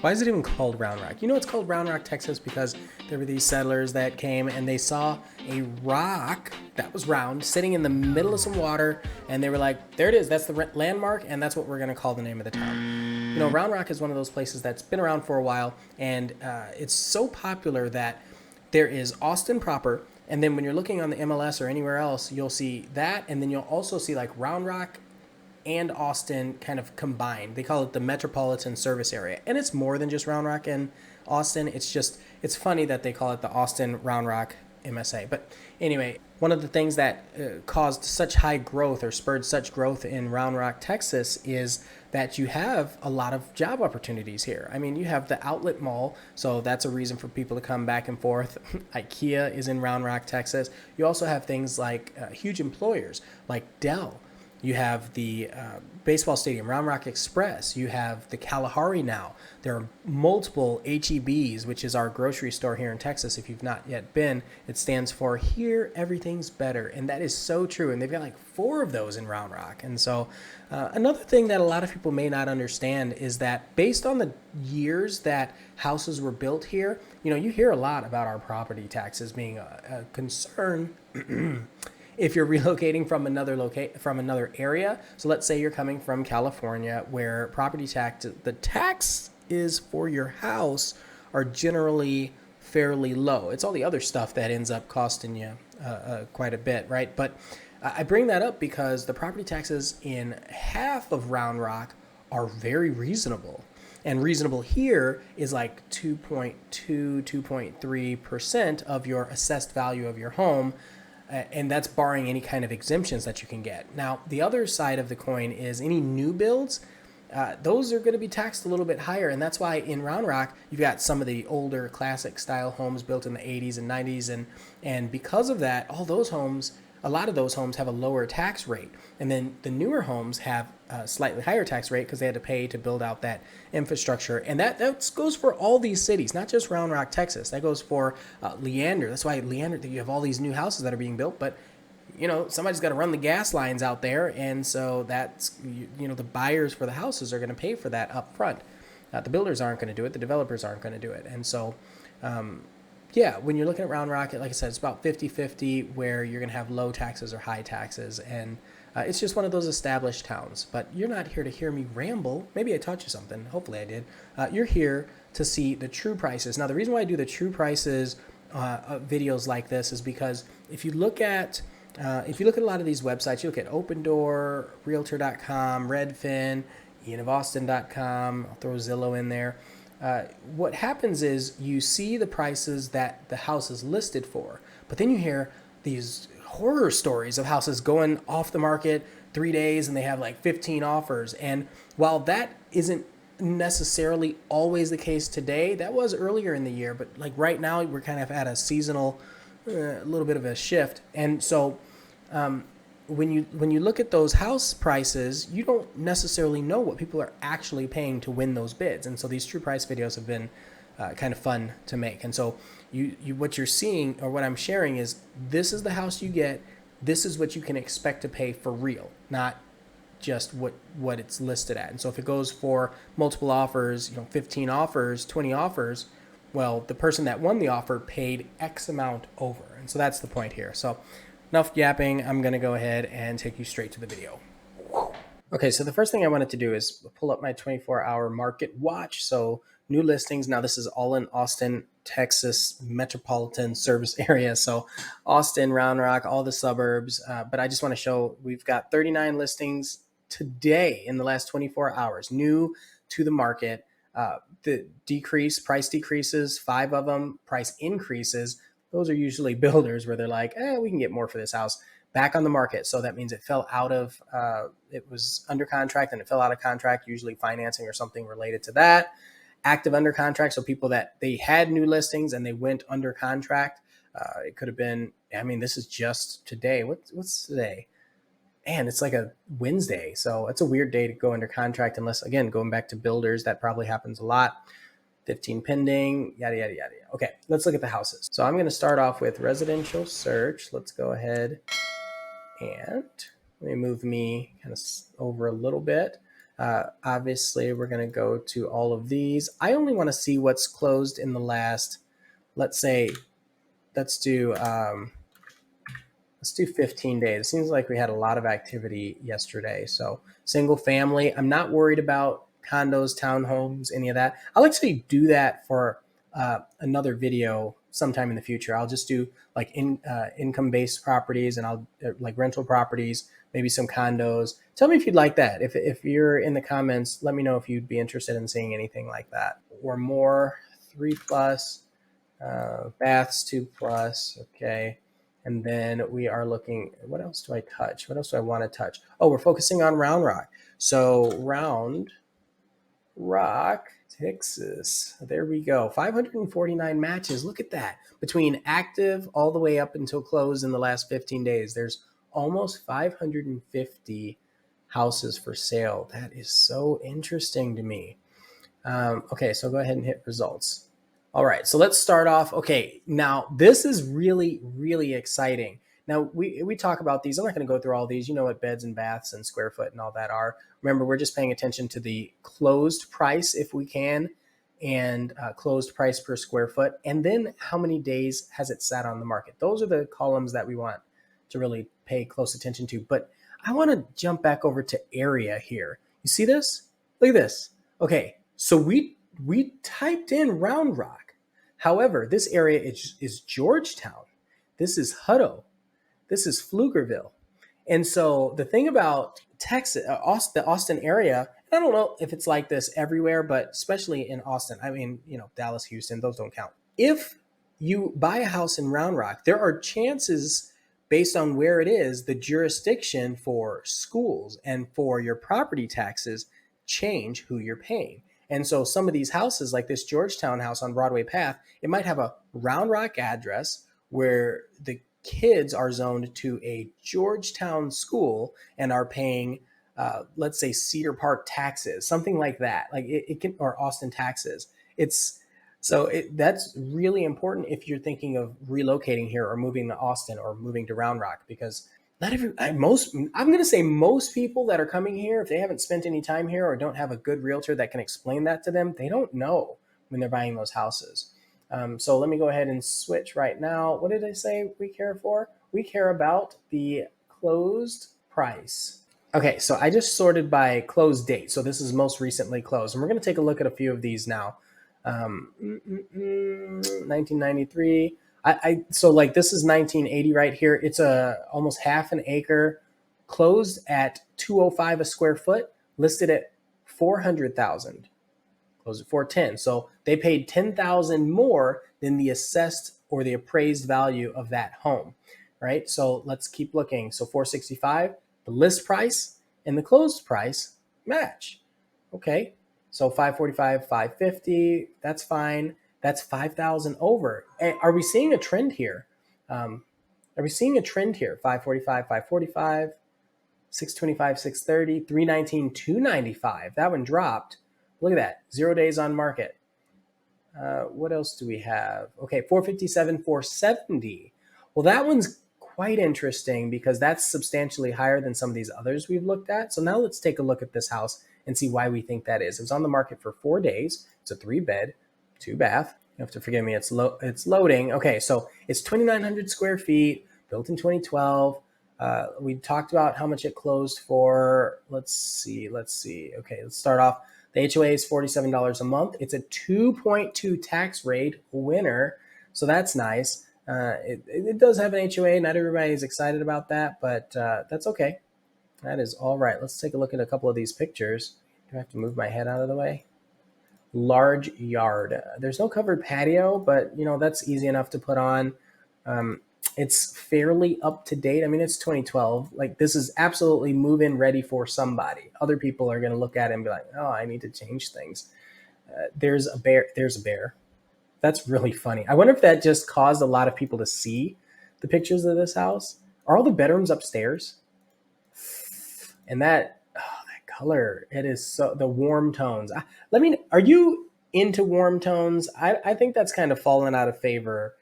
Why is it even called Round Rock? You know it's called Round Rock, Texas, because there were these settlers that came and they saw a rock that was round sitting in the middle of some water, and they were like, there it is, that's the landmark, and that's what we're going to call the name of the town. You know, Round Rock is one of those places that's been around for a while, and it's so popular that there is Austin proper, and then when you're looking on the MLS or anywhere else, you'll see that, and then you'll also see like Round Rock and Austin kind of combined. They call it the Metropolitan Service Area. And it's more than just Round Rock and Austin. It's funny that they call it the Austin Round Rock MSA. But anyway, one of the things that caused such high growth or spurred such growth in Round Rock, Texas is that you have a lot of job opportunities here. I mean, you have the outlet mall, so that's a reason for people to come back and forth. IKEA is in Round Rock, Texas. You also have things like huge employers like Dell. You have the baseball stadium, Round Rock Express. You have the Kalahari now. There are multiple HEBs, which is our grocery store here in Texas. If you've not yet been, it stands for Here Everything's Better. And that is so true. And they've got like 4 of those in Round Rock. And so another thing that a lot of people may not understand is that based on the years that houses were built here, you know, you hear a lot about our property taxes being a concern if you're relocating from another area. So let's say you're coming from California, where property tax, the tax is for your house, are generally fairly low. It's all the other stuff that ends up costing you quite a bit, right? But I bring that up because the property taxes in half of Round Rock are very reasonable. And reasonable here is like 2.2, 2.3% of your assessed value of your home. And that's barring any kind of exemptions that you can get. Now, the other side of the coin is any new builds. Those are going to be taxed a little bit higher. And that's why in Round Rock, you've got some of the older classic style homes built in the 80s and 90s. And because of that, a lot of those homes have a lower tax rate. And then the newer homes have a slightly higher tax rate because they had to pay to build out that infrastructure. And that goes for all these cities, not just Round Rock, Texas. That goes for Leander. That's why Leander, you have all these new houses that are being built, but you know, somebody's got to run the gas lines out there. And so that's, you know, the buyers for the houses are going to pay for that up front. The builders aren't going to do it. The developers aren't going to do it. And so, yeah, when you're looking at Round Rock, like I said, it's about 50-50 where you're going to have low taxes or high taxes. And it's just one of those established towns. But you're not here to hear me ramble. Maybe I taught you something. Hopefully I did. You're here to see the true prices. Now, the reason why I do the true prices videos like this is because if you look at a lot of these websites, you look at Open Door, Realtor.com, Redfin, ianofAustin.com, I'll throw Zillow in there. What happens is you see the prices that the house is listed for, but then you hear these horror stories of houses going off the market 3 days and they have like 15 offers. And while that isn't necessarily always the case today, that was earlier in the year, but like right now we're kind of at a seasonal, a little bit of a shift. And so when you look at those house prices, you don't necessarily know what people are actually paying to win those bids. And so these true price videos have been kind of fun to make. And so what you're seeing, or what I'm sharing, is this is the house you get. This is what you can expect to pay for real, not just what it's listed at. And so if it goes for multiple offers, 15 offers, 20 offers, well, the person that won the offer paid X amount over. And so that's the point here. So enough yapping. I'm going to go ahead and take you straight to the video. Okay, so the first thing I wanted to do is pull up my 24-hour market watch. So new listings. Now this is all in Austin, Texas metropolitan service area. So Austin, Round Rock, all the suburbs. But I just want to show we've got 39 listings today in the last 24 hours, new to the market. The price decreases, 5 of them, price increases. Those are usually builders where they're like, we can get more for this house. Back on the market. So that means it fell out of, it was under contract and it fell out of contract, usually financing or something related to that. Active under contract. So people that they had new listings and they went under contract. It could have been, this is just today. What's today? Man, it's like a Wednesday. So it's a weird day to go under contract unless, again, going back to builders, that probably happens a lot. 15 pending, yada, yada, yada. Okay, let's look at the houses. So I'm going to start off with residential search. Let's go ahead and let me move me kind of over a little bit. Obviously, we're going to go to all of these. I only want to see what's closed in the last, let's say, let's do um, let's do 15 days. It seems like we had a lot of activity yesterday. So single family, I'm not worried about condos, townhomes, any of that. I'll actually do that for another video sometime in the future. I'll just do like income-based properties, and I'll like rental properties, maybe some condos. Tell me if you'd like that. If you're in the comments, let me know if you'd be interested in seeing anything like that or more. 3+ baths, 2+. Okay. And then we are looking, what else do I touch? What else do I want to touch? Oh, we're focusing on Round Rock. So Round Rock, Texas. There we go. 549 matches. Look at that. Between active all the way up until close in the last 15 days, there's almost 550 houses for sale. That is so interesting to me. Okay, so go ahead and hit results. All right, so let's start off. Okay, now this is really, really exciting. Now we talk about these. I'm not going to go through all these. You know what beds and baths and square foot and all that are. Remember, we're just paying attention to the closed price if we can, and closed price per square foot, and then how many days has it sat on the market. Those are the columns that we want to really pay close attention to. But I want to jump back over to area here. You see this? Look at this. Okay, so we typed in Round Rock. However, this area is Georgetown. This is Hutto. This is Pflugerville. And so the thing about Texas, the Austin area, I don't know if it's like this everywhere, but especially in Austin. I mean, Dallas, Houston, those don't count. If you buy a house in Round Rock, there are chances based on where it is, the jurisdiction for schools and for your property taxes change who you're paying. And so some of these houses, like this Georgetown house on Broadway Path, it might have a Round Rock address where the kids are zoned to a Georgetown school and are paying, let's say, Cedar Park taxes, something like that. Like it can, or Austin taxes. That's really important if you're thinking of relocating here or moving to Austin or moving to Round Rock, because I'm going to say most people that are coming here, if they haven't spent any time here or don't have a good realtor that can explain that to them, they don't know when they're buying those houses. So let me go ahead and switch right now. What did I say we care for? We care about the closed price. Okay, so I just sorted by close date. So this is most recently closed. And we're going to take a look at a few of these now. 1993. So like this is 1980 right here. It's almost half an acre, closed at 205 a square foot, listed at 400,000, closed at 410. So they paid 10,000 more than the assessed or the appraised value of that home, right? So let's keep looking. So 465, the list price and the closed price match. Okay. So 545, 550, that's fine. That's 5,000 over. Are we seeing a trend here? 545, 545, 625, 630, 319, 295. That one dropped. Look at that. 0 days on market. What else do we have? Okay, 457, 470. Well, that one's quite interesting because that's substantially higher than some of these others we've looked at. So now let's take a look at this house and see why we think that is. It was on the market for 4 days. It's a 3-bed, 2-bath. You have to forgive me. It's loading. Okay, so it's 2,900 square feet, built in 2012. We talked about how much it closed for. Let's see. Okay, let's start off. The HOA is $47 a month. It's a 2.2 tax rate winner, so that's nice. It does have an HOA. Not everybody is excited about that, but that's okay. That is all right. Let's take a look at a couple of these pictures. Do I have to move my head out of the way? Large yard. There's no covered patio, but that's easy enough to put on. It's fairly up to date. I mean, it's 2012. Like, this is absolutely move-in ready for somebody. Other people are going to look at it and be like, oh, I need to change things. There's a bear. That's really funny. I wonder if that just caused a lot of people to see the pictures of this house. Are all the bedrooms upstairs? And that color, it is so, the warm tones. Are you into warm tones? I think that's kind of fallen out of favor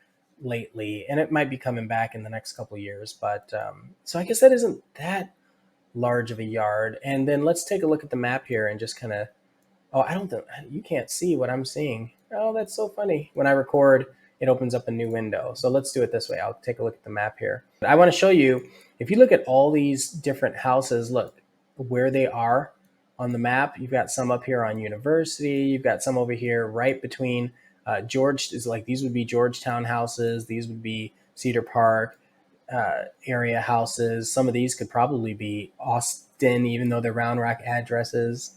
lately, and it might be coming back in the next couple of years. But so I guess that isn't that large of a yard. And then let's take a look at the map here and just kind of, oh, I don't think you can't see what I'm seeing. Oh, that's so funny. When I record, it opens up a new window. So let's do it this way. I'll take a look at the map here. I want to show you, if you look at all these different houses, look where they are on the map. You've got some up here on University. You've got some over here right between these would be Georgetown houses. These would be Cedar Park area houses. Some of these could probably be Austin, even though they're Round Rock addresses.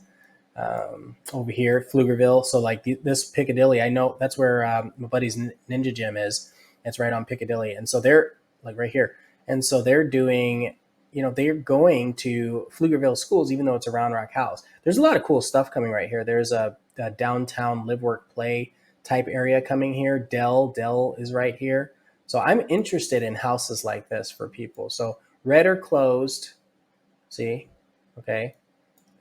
Over here, Pflugerville. So like this Piccadilly, I know that's where my buddy's Ninja Gym is. It's right on Piccadilly. And so they're like right here. And so they're doing, they're going to Pflugerville schools, even though it's a Round Rock house. There's a lot of cool stuff coming right here. There's a downtown live, work, play type area coming here. Dell is right here. So I'm interested in houses like this for people. So red or closed. See, okay.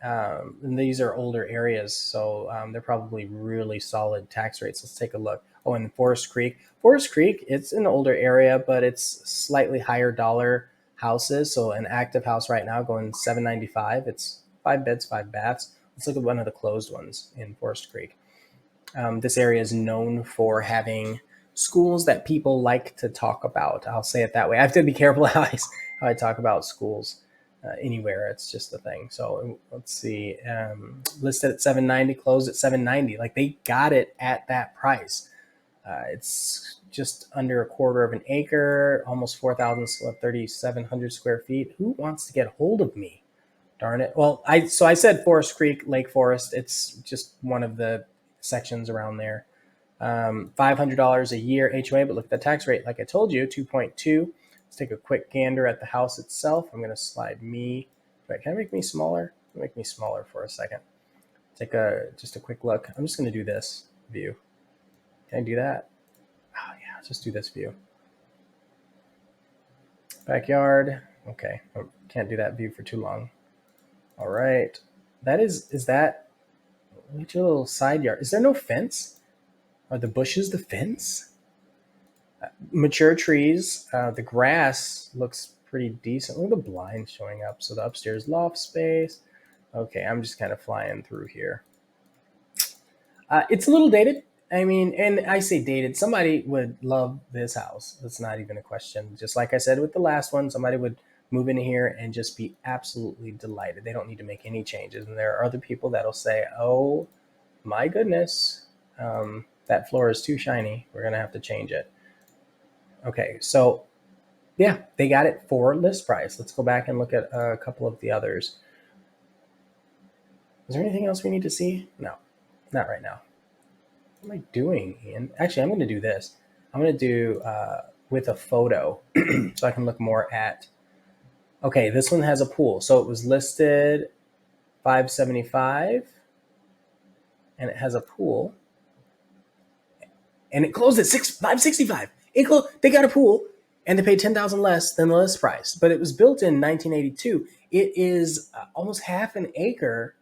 And these are older areas, so they're probably really solid tax rates. Let's take a look. Oh, and Forest Creek. Forest Creek, it's an older area, but it's slightly higher dollar houses. So an active house right now going $795. It's 5 beds, 5 baths. Let's look at one of the closed ones in Forest Creek. This area is known for having schools that people like to talk about. I'll say it that way. I have to be careful how I talk about schools. Anywhere, it's just a thing. So let's see, listed at 790, closed at 790. Like they got it at that price. It's just under a quarter of an acre, almost 3,700 square feet. Who wants to get hold of me? Darn it. Well, I said Forest Creek, Lake Forest. It's just one of the sections around there. $500 a year HOA, but look at the tax rate. Like I told you, 2.2. Let's take a quick gander at the house itself. I'm going to slide me. Wait, can I make me smaller? Make me smaller for a second. Take just a quick look. I'm just going to do this view. Can I do that? Oh yeah, let's just do this view. Backyard. Okay, I can't do that view for too long. All right. Is that which little side yard? Is there no fence? Are the bushes the fence? Mature trees. The grass looks pretty decent. Look at the blinds showing up. So the upstairs loft space. Okay, I'm just kind of flying through here. It's a little dated. I mean, and I say dated. Somebody would love this house. That's not even a question. Just like I said with the last one, somebody would move in here and just be absolutely delighted. They don't need to make any changes. And there are other people that'll say, oh my goodness, that floor is too shiny. We're going to have to change it. Okay, so yeah, they got it for list price. Let's go back and look at a couple of the others. Is there anything else we need to see? No, not right now. What am I doing, Ian? Actually, I'm going to do this. I'm going to do with a photo so I can look more at. Okay, this one has a pool. So it was listed $575 and it has a pool. And it closed at $565. They got a pool and they paid $10,000 less than the list price, but it was built in 1982. It is almost half an acre.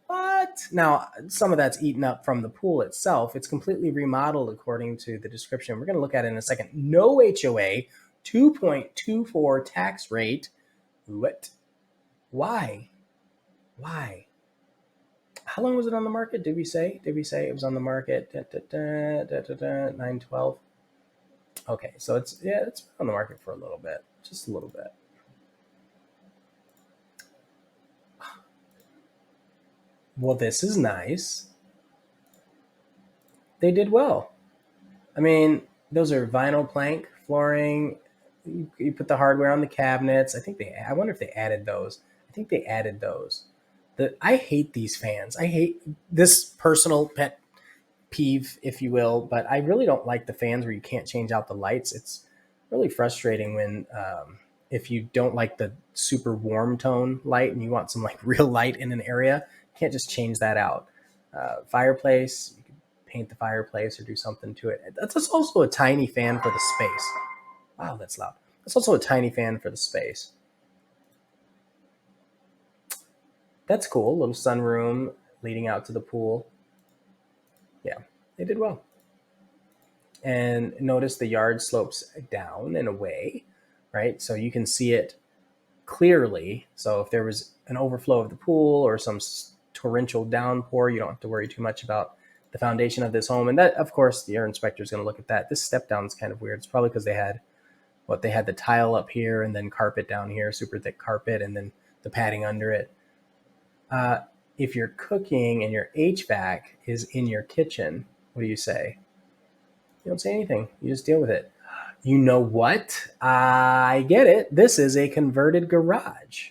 What? Now, some of that's eaten up from the pool itself. It's completely remodeled according to the description. We're going to look at it in a second. No HOA, 2.24 tax rate. What? Why? How long was it on the market? Did we say it was on the market? 9/12. Okay, so it's been on the market for a little bit, just a little bit. Well, this is nice. They did well. I mean, those are vinyl plank flooring. You put the hardware on the cabinets. I wonder if they added those. I think they added those. I hate these fans. I hate this personal pet peeve, if you will, but I really don't like the fans where you can't change out the lights. It's really frustrating when if you don't like the super warm tone light and you want some like real light in an area, you can't just change that out. Fireplace, you can paint the fireplace or do something to it. That's also a tiny fan for the space. Wow, that's loud. That's also a tiny fan for the space. That's cool. Little sunroom leading out to the pool. Yeah, they did well. And notice the yard slopes down and away, right? So you can see it clearly. So if there was an overflow of the pool or some torrential downpour, you don't have to worry too much about the foundation of this home. And that, of course, the air inspector is going to look at that. This step down is kind of weird. It's probably because they had the tile up here and then carpet down here, super thick carpet, and then the padding under it. If you're cooking and your HVAC is in your kitchen, what do you say? You don't say anything. You just deal with it. You know what? I get it. This is a converted garage.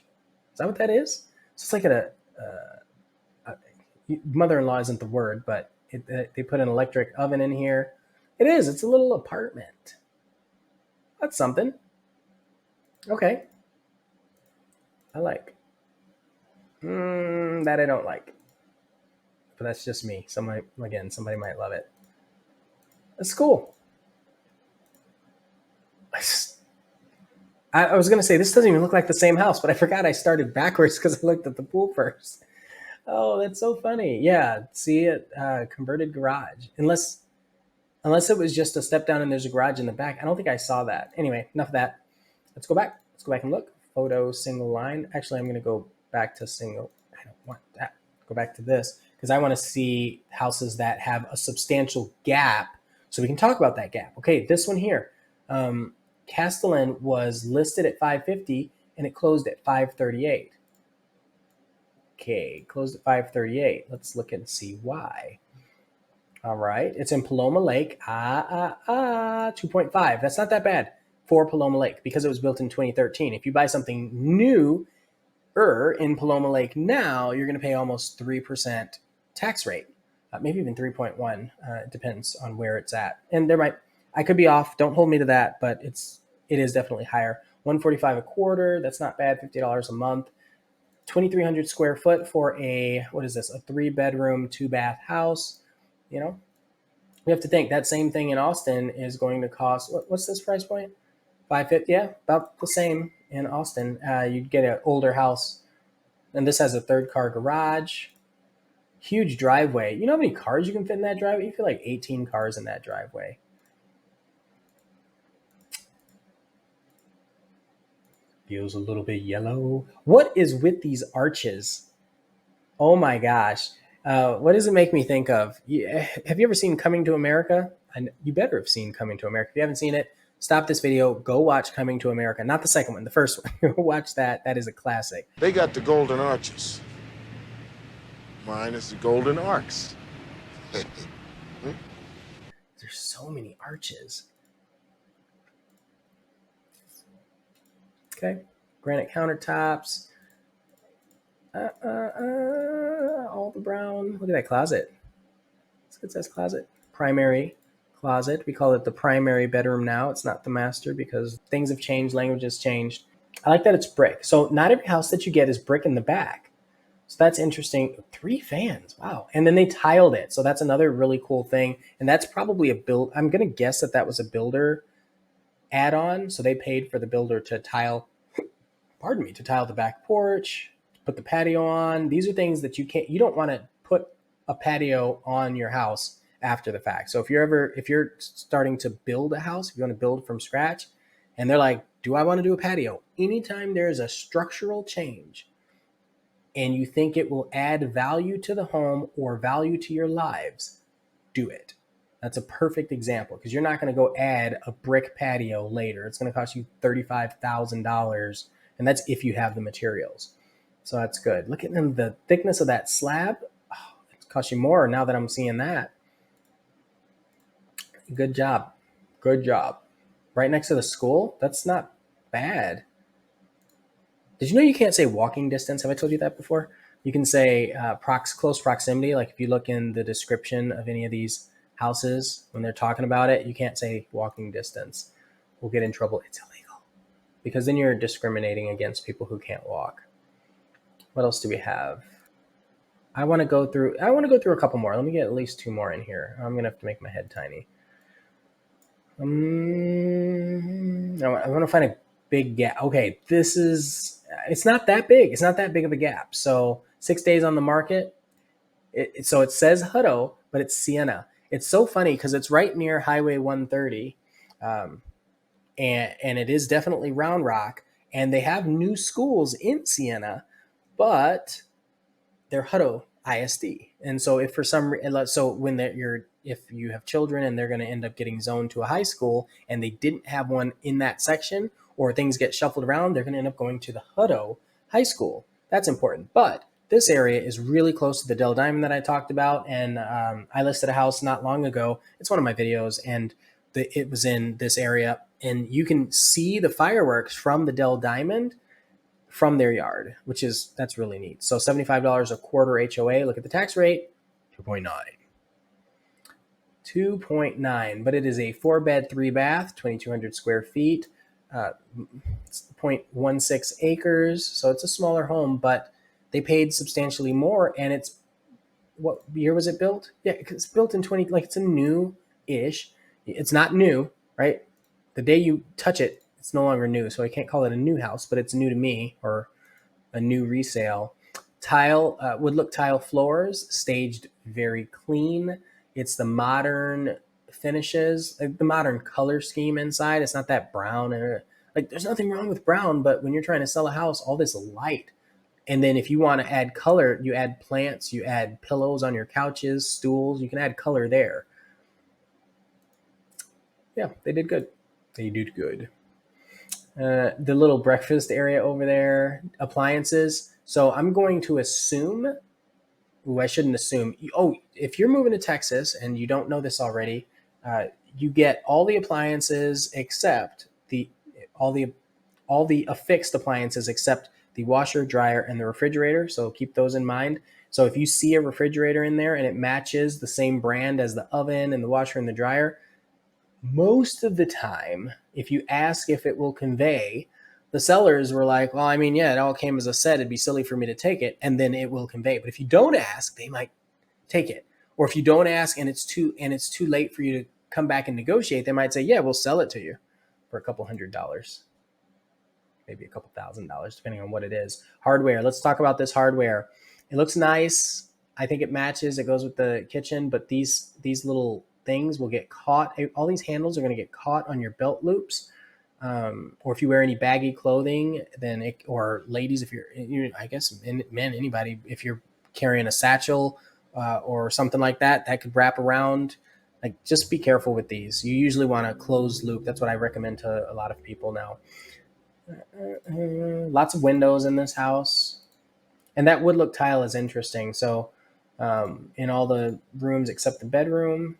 Is that what that is? So it's like mother-in-law isn't the word, but they put an electric oven in here. It is. It's a little apartment. That's something. Okay. I like. That I don't like. But that's just me. Somebody might love it. That's cool. I was going to say, this doesn't even look like the same house, but I forgot I started backwards because I looked at the pool first. Oh, that's so funny. Yeah, see it, converted garage. Unless it was just a step down and there's a garage in the back. I don't think I saw that. Anyway, enough of that. Let's go back. Let's go back and look. Photo, single line. Actually, I'm going to go back to single. I don't want that. Go back to this because I want to see houses that have a substantial gap so we can talk about that gap. Okay, this one here. Castellan was listed at 550 and it closed at 538. Okay, closed at 538. Let's look and see why. All right, it's in Paloma Lake. 2.5. That's not that bad for Paloma Lake because it was built in 2013. If you buy something new in Paloma Lake now, you're going to pay almost 3% tax rate, maybe even 3.1. It depends on where it's at. And I could be off. Don't hold me to that, but it is definitely higher. $145 a quarter. That's not bad. $50 a month. 2,300 square foot for a 3-bedroom, 2-bath house. You know, we have to think that same thing in Austin is going to cost, what's this price point? $550. Yeah, about the same in Austin. You'd get an older house, and this has a 3rd-car garage, huge driveway. You know how many cars you can fit in that driveway? You feel like 18 cars in that driveway. Feels a little bit yellow. What is with these arches? Oh my gosh. What does it make me think of? Have you ever seen Coming to America? You better have seen Coming to America. If you haven't seen it, stop this video. Go watch Coming to America. Not the second one, the first one. Watch that. That is a classic. They got the golden arches. Mine is the golden arcs. There's so many arches. Okay. Granite countertops. All the brown. Look at that closet. Let's get this closet. Primary closet. We call it the primary bedroom now. It's not the master because things have changed. Language has changed. I like that it's brick. So not every house that you get is brick in the back. So that's interesting. 3 fans. Wow. And then they tiled it. So that's another really cool thing. And that's probably I'm going to guess that was a builder add-on. So they paid for the builder to tile the back porch, put the patio on. These are things that you don't want to put a patio on your house after the fact. So if you're starting to build a house, if you want to build from scratch, and they're like, do I want to do a patio? Anytime there's a structural change and you think it will add value to the home or value to your lives, do it. That's a perfect example because you're not going to go add a brick patio later. It's going to cost you $35,000, and that's if you have the materials. So that's good. Look at the thickness of that slab. Oh, it costs you more now that I'm seeing that. Good job. Good job. Right next to the school. That's not bad. Did you know you can't say walking distance? Have I told you that before? You can say close proximity. Like if you look in the description of any of these houses, when they're talking about it, you can't say walking distance. We'll get in trouble. It's illegal because then you're discriminating against people who can't walk. What else do we have? I want to go through a couple more. Let me get at least 2 more in here. I'm going to have to make my head tiny. I want to find a big gap. Okay, it's not that big. It's not that big of a gap. So 6 days on the market. So it says Hutto, but it's Sienna. It's so funny because it's right near Highway 130, and it is definitely Round Rock. and they have new schools in Siena, but they're Hutto ISD. And so if for some so when you're if you have children and they're going to end up getting zoned to a high school and they didn't have one in that section, or things get shuffled around, they're going to end up going to the Hutto High School. That's important. But this area is really close to the Dell Diamond that I talked about, and I listed a house not long ago. It's one of my videos, and it was in this area, and you can see the fireworks from the Dell Diamond from their yard, that's really neat. So $75 a quarter HOA. Look at the tax rate, 2.9. 2.9, but it is a 4-bed, 3-bath, 2,200 square feet, 0.16 acres. So it's a smaller home, but they paid substantially more. And it's, what year was it built? Yeah, it's built in it's a new-ish. It's not new, right? The day you touch it, it's no longer new. So I can't call it a new house, but it's new to me, or a new resale. Wood look tile floors, staged very clean. It's the modern finishes, like the modern color scheme inside. It's not that brown. There's nothing wrong with brown, but when you're trying to sell a house, all this light. And then if you want to add color, you add plants, you add pillows on your couches, stools, you can add color there. Yeah, they did good. They did good. The little breakfast area over there, appliances. So I'm going to assume, I shouldn't assume. If you're moving to Texas and you don't know this already, you get all the appliances except all the affixed appliances except the washer, dryer, and the refrigerator. So keep those in mind. So if you see a refrigerator in there and it matches the same brand as the oven and the washer and the dryer, most of the time, if you ask if it will convey, the sellers were like, well, I mean, yeah, it all came as a set. It'd be silly for me to take it, and then it will convey. But if you don't ask, they might take it. Or if you don't ask and it's too late for you to come back and negotiate, they might say, yeah, we'll sell it to you for a couple $100, maybe a couple $1,000, depending on what it is. Hardware. Let's talk about this hardware. It looks nice. I think it matches. It goes with the kitchen, but these little things will get caught. All these handles are going to get caught on your belt loops. Or if you wear any baggy clothing, then or ladies, if I guess men, anybody, if you're carrying a satchel or something like that, that could wrap around. Like, just be careful with these. You usually want a closed loop. That's what I recommend to a lot of people now. Lots of windows in this house. And that wood look tile is interesting. So in all the rooms except the bedroom,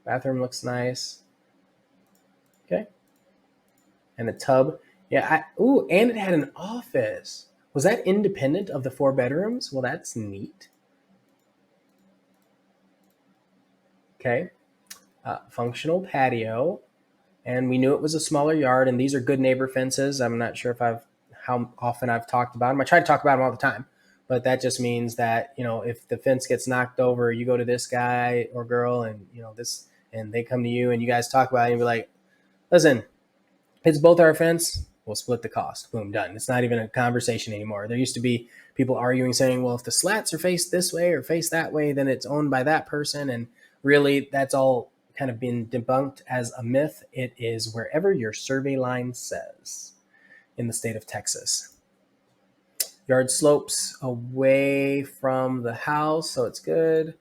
bathroom looks nice. Okay. And the tub. Yeah. And it had an office. Was that independent of the 4 bedrooms? Well, that's neat. Okay. Functional patio. And we knew it was a smaller yard, and these are good neighbor fences. I'm not sure how often I've talked about them. I try to talk about them all the time, but that just means that, if the fence gets knocked over, you go to this guy or girl and, and they come to you and you guys talk about it and be like, listen, it's both our fence, we'll split the cost. Boom, done. It's not even a conversation anymore. There used to be people arguing saying, well, if the slats are faced this way or faced that way, then it's owned by that person. And really, that's all kind of been debunked as a myth. It is wherever your survey line says in the state of Texas. Yard slopes away from the house, so it's good.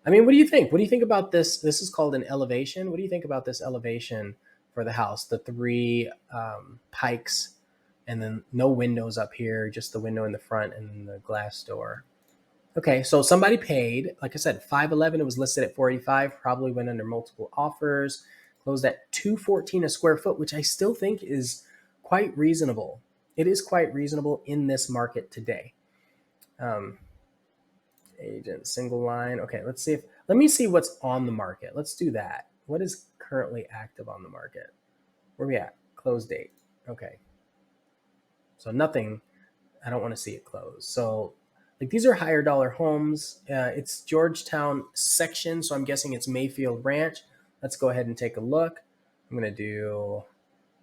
I mean, what do you think? What do you think about this? This is called an elevation. What do you think about this elevation for the house? The 3 pikes, and then no windows up here, just the window in the front and the glass door. Okay, so somebody paid, like I said, $511. It was listed at $485. Probably went under multiple offers. Closed at $214 a square foot, which I still think is quite reasonable. It is quite reasonable in this market today. Agent single line. Okay, let me see what's on the market. Let's do that. What is currently active on the market? Where are we at? Close date. Okay. So nothing. I don't want to see it close. So these are higher dollar homes. It's Georgetown section, so I'm guessing it's Mayfield branch. Let's go ahead and take a look. I'm going to do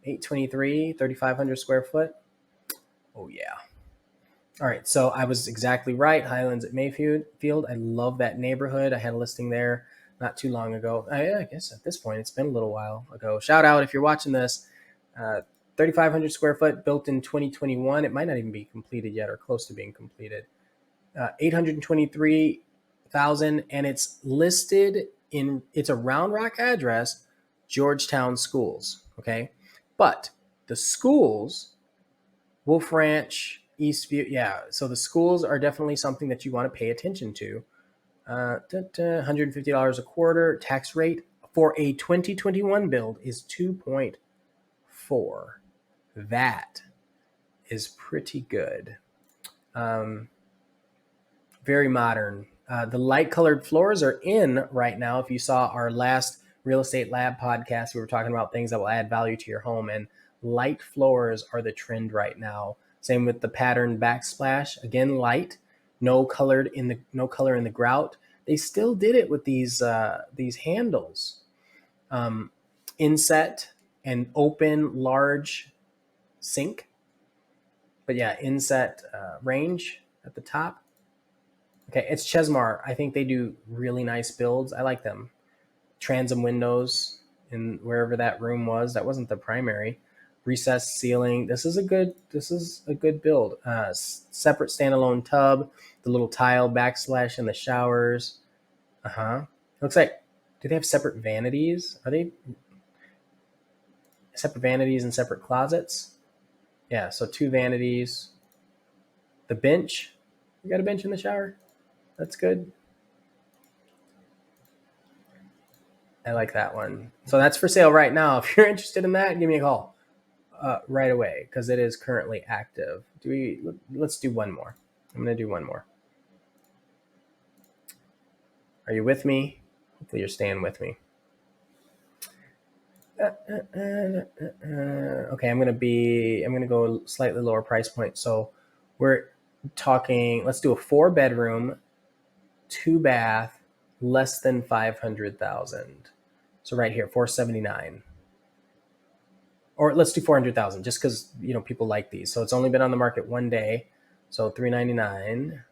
823, 3,500 square foot. Oh, yeah. All right, so I was exactly right. Highlands at Mayfield. I love that neighborhood. I had a listing there not too long ago. I guess at this point, it's been a little while ago. Shout out if you're watching this. 3,500 square foot, built in 2021. It might not even be completed yet or close to being completed. 823,000, and it's listed in, it's a Round Rock address, Georgetown schools. Okay. But the schools, Wolf Ranch, Eastview. Yeah. So the schools are definitely something that you want to pay attention to. $150 a quarter. Tax rate for a 2021 build is 2.4. That is pretty good. Very modern. The light colored floors are in right now. If you saw our last Real Estate Lab podcast, we were talking about things that will add value to your home, and light floors are the trend right now. Same with the pattern backsplash. Again, light, no color in the grout. They still did it with these handles, inset and open large sink. But yeah, inset range at the top. Okay, it's Chesmar. I think they do really nice builds. I like them. Transom windows in wherever that room was. That wasn't the primary. Recessed ceiling. This is a good build. Separate standalone tub. The little tile backslash in the showers. Looks like, do they have separate vanities? Are they separate vanities and separate closets? Yeah, so 2 vanities. The bench. You got a bench in the shower? That's good. I like that one. So that's for sale right now. If you're interested in that, give me a call right away, because it is currently active. Let's do one more. I'm going to do one more. Are you with me? Hopefully you're staying with me. Okay, I'm going to go slightly lower price point. So we're talking, let's do a 4-bedroom, 2-bath, less than 500,000. So right here, 479. Or let's do 400,000, just because people like these. So it's only been on the market one day. So 399,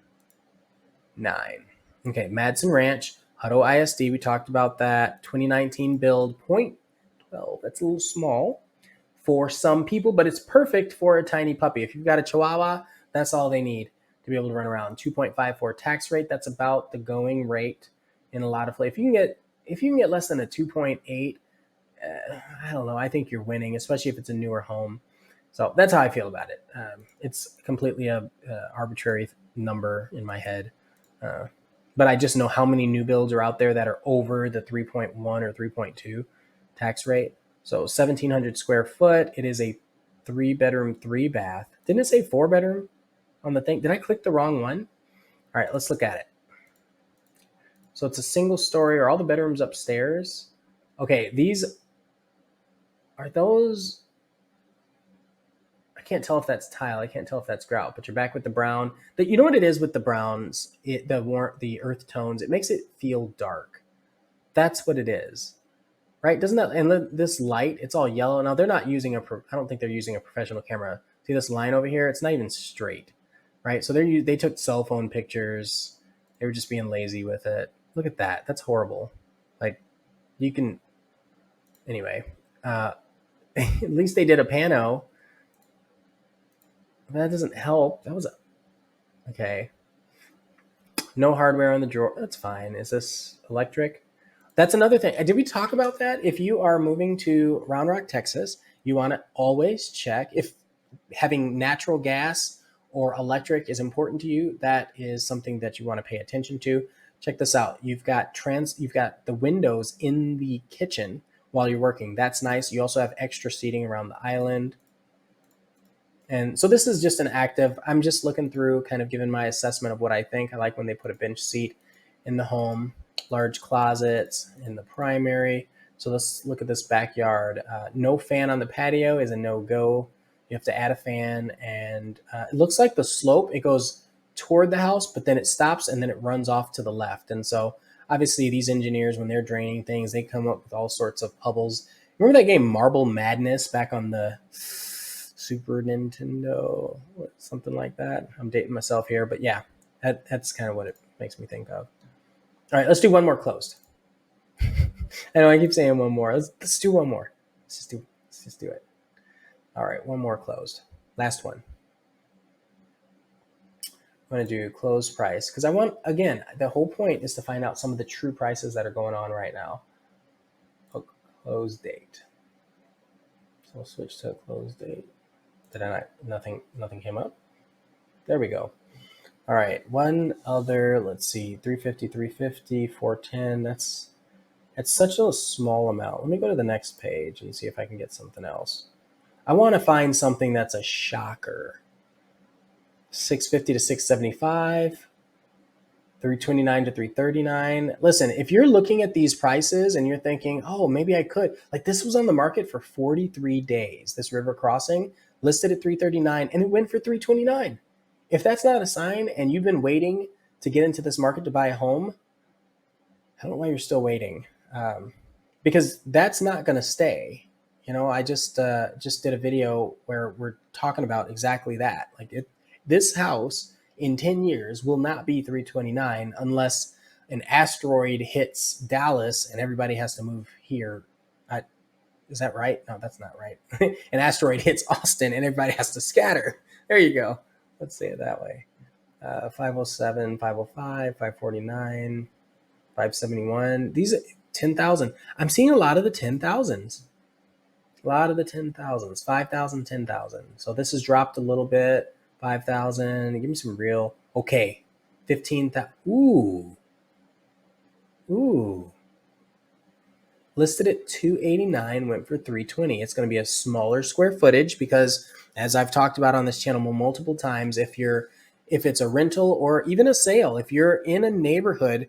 9. Okay, Madsen Ranch, Hutto ISD. We talked about that. 2019 build, 0.12. That's a little small for some people, but it's perfect for a tiny puppy. If you've got a Chihuahua, that's all they need to be able to run around. 2.54 tax rate. That's about the going rate in a lot of places. If you can get less than a 2.8, I don't know. I think you're winning, especially if it's a newer home. So that's how I feel about it. It's completely a arbitrary number in my head. But I just know how many new builds are out there that are over the 3.1 or 3.2 tax rate. So 1,700 square foot. It is a 3-bedroom, 3-bath. Didn't it say 4-bedroom on the thing? Did I click the wrong one? All right, let's look at it. So it's a single story. Are all the bedrooms upstairs? Okay, are those, I can't tell if that's tile. I can't tell if that's grout, but you're back with the brown. You know what it is with the browns, the earth tones, it makes it feel dark. That's what it is, right? Doesn't that, and this light, it's all yellow. Now they're not using I don't think they're using a professional camera. See this line over here? It's not even straight, right? So they took cell phone pictures. They were just being lazy with it. Look at that. That's horrible. Like, you can, anyway, at least they did a pano. But that doesn't help. Okay. No hardware on the drawer. That's fine. Is this electric? That's another thing. Did we talk about that? If you are moving to Round Rock, Texas, you want to always check if having natural gas or electric is important to you. That is something that you want to pay attention to. Check this out. You've got the windows in the kitchen while you're working. That's nice. You also have extra seating around the island. And so this is just an active, I'm just looking through, kind of giving my assessment of what I think. I like when they put a bench seat in the home, large closets in the primary. So let's look at this backyard. No fan on the patio is a no-go. You have to add a fan, and it looks like the slope, it goes toward the house, but then it stops and then it runs off to the left. And so obviously these engineers, when they're draining things, they come up with all sorts of bubbles. Remember that game Marble Madness back on the Super Nintendo, something like that? I'm dating myself here, but yeah, that's kind of what it makes me think of. All right, let's do one more closed. I know I keep saying one more. Let's do one more. Let's just do it. All right, one more closed. Last one. I'm going to do close price because I want, again, the whole point is to find out some of the true prices that are going on right now. Close date. So we'll switch to a close date. Did I not? Nothing came up. There we go. All right, one other, let's see, 350, 350, 410. That's such a small amount. Let me go to the next page and see if I can get something else. I want to find something that's a shocker. 650 to 675, 329 to 339. Listen, if you're looking at these prices and you're thinking, oh, maybe I could, like this was on the market for 43 days, this river crossing, listed at 339, and it went for 329. If that's not a sign and you've been waiting to get into this market to buy a home, I don't know why you're still waiting, because that's not going to stay. You know, I just did a video where we're talking about exactly that. Like this house in 10 years will not be 329 unless an asteroid hits Dallas and everybody has to move here. Is that right? No, that's not right. An asteroid hits Austin and everybody has to scatter. There you go. Let's say it that way. 507, 505, 549, 571. These are 10,000. I'm seeing a lot of the 10,000s. A lot of the 10,000s. 5,000, 10,000. So this has dropped a little bit. 5,000. Give me some real. Okay. 15,000. Ooh. Listed at 289, went for 320. It's going to be a smaller square footage because, as I've talked about on this channel multiple times, if it's a rental or even a sale, if you're in a neighborhood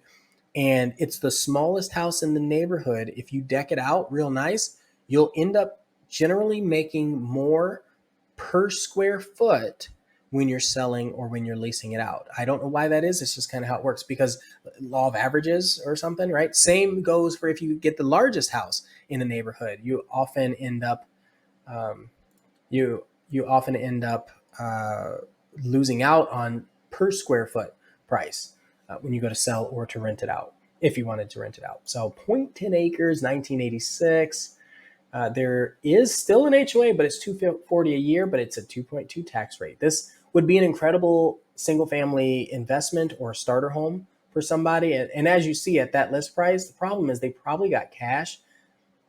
and it's the smallest house in the neighborhood, if you deck it out real nice, you'll end up generally making more per square foot when you're selling or when you're leasing it out. I don't know why that is. It's just kind of how it works because law of averages or something, right? Same goes for if you get the largest house in a neighborhood. You often end up losing out on per square foot price when you go to sell or to rent it out, if you wanted to rent it out. So 0.10 acres, 1986. There is still an HOA, but it's $240 a year, but it's a 2.2 tax rate. This would be an incredible single family investment or starter home for somebody. And as you see at that list price, the problem is they probably got cash,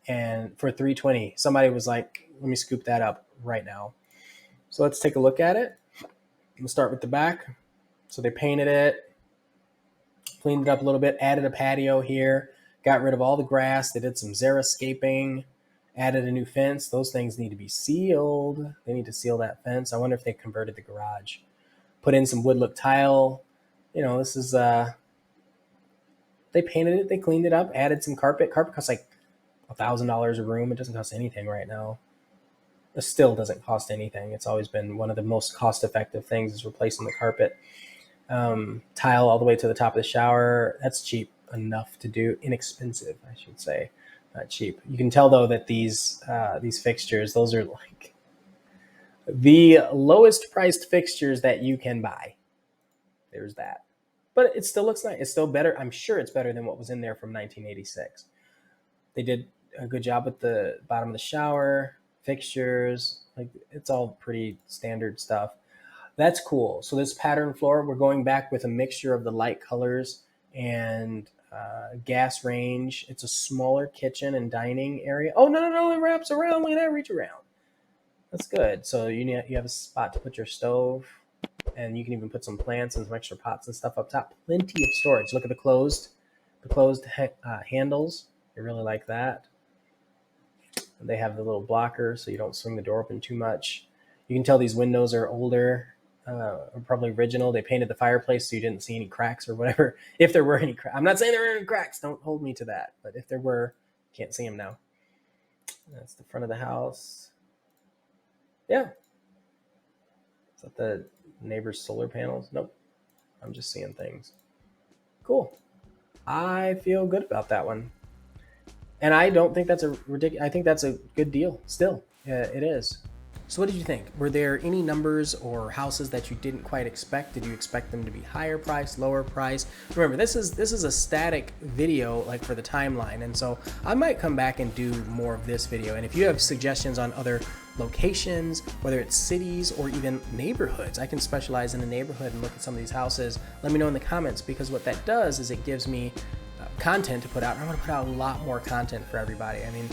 and for 320, somebody was like, let me scoop that up right now. So let's take a look at it. We'll start with the back. So they painted it, cleaned it up a little bit, added a patio here, got rid of all the grass. They did some xeriscaping, added a new fence. Those things need to be sealed. They need to seal that fence. I wonder if they converted the garage. Put in some wood look tile. You know, this is, they painted it, they cleaned it up, added some carpet. Carpet costs like $1,000 a room. It doesn't cost anything right now. It still doesn't cost anything. It's always been one of the most cost-effective things is replacing the carpet. Tile all the way to the top of the shower. That's cheap enough to do. Inexpensive, I should say. Not cheap. You can tell though that these fixtures, those are like the lowest priced fixtures that you can buy. There's that. But it still looks nice. It's still better. I'm sure it's better than what was in there from 1986. They did a good job with the bottom of the shower, fixtures. Like it's all pretty standard stuff. That's cool. So this pattern floor, we're going back with a mixture of the light colors and gas range. It's a smaller kitchen and dining area. Oh, no, it wraps around. Look at that, reach around. That's good. So you have a spot to put your stove, and you can even put some plants and some extra pots and stuff up top. Plenty of storage. Look at the closed handles. I really like that. They have the little blocker so you don't swing the door open too much. You can tell these windows are older, probably original. They painted the fireplace so you didn't see any cracks or whatever. If there were any cracks. I'm not saying there were any cracks. Don't hold me to that. But if there were, can't see them now. That's the front of the house. Yeah. Is that the neighbor's solar panels? Nope. I'm just seeing things. Cool. I feel good about that one. And I don't think that's a ridiculous. I think that's a good deal still. Yeah, it is. So what did you think? Were there any numbers or houses that you didn't quite expect? Did you expect them to be higher price, lower price? Remember, this is a static video, like for the timeline, and so I might come back and do more of this video. And if you have suggestions on other locations, whether it's cities or even neighborhoods, I can specialize in a neighborhood and look at some of these houses. Let me know in the comments, because what that does is it gives me content to put out. I'm going to put out a lot more content for everybody. I mean,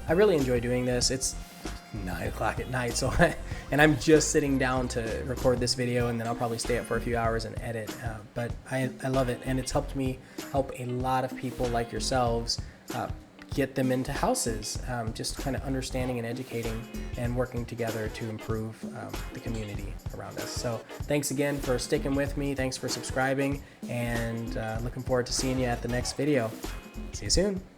I really enjoy doing this. It's 9 o'clock at night, so and I'm just sitting down to record this video, and then I'll probably stay up for a few hours and edit. But I love it, and it's helped me help a lot of people like yourselves get them into houses, just kind of understanding and educating and working together to improve the community around us. So thanks again for sticking with me. Thanks for subscribing, and looking forward to seeing you at the next video. See you soon.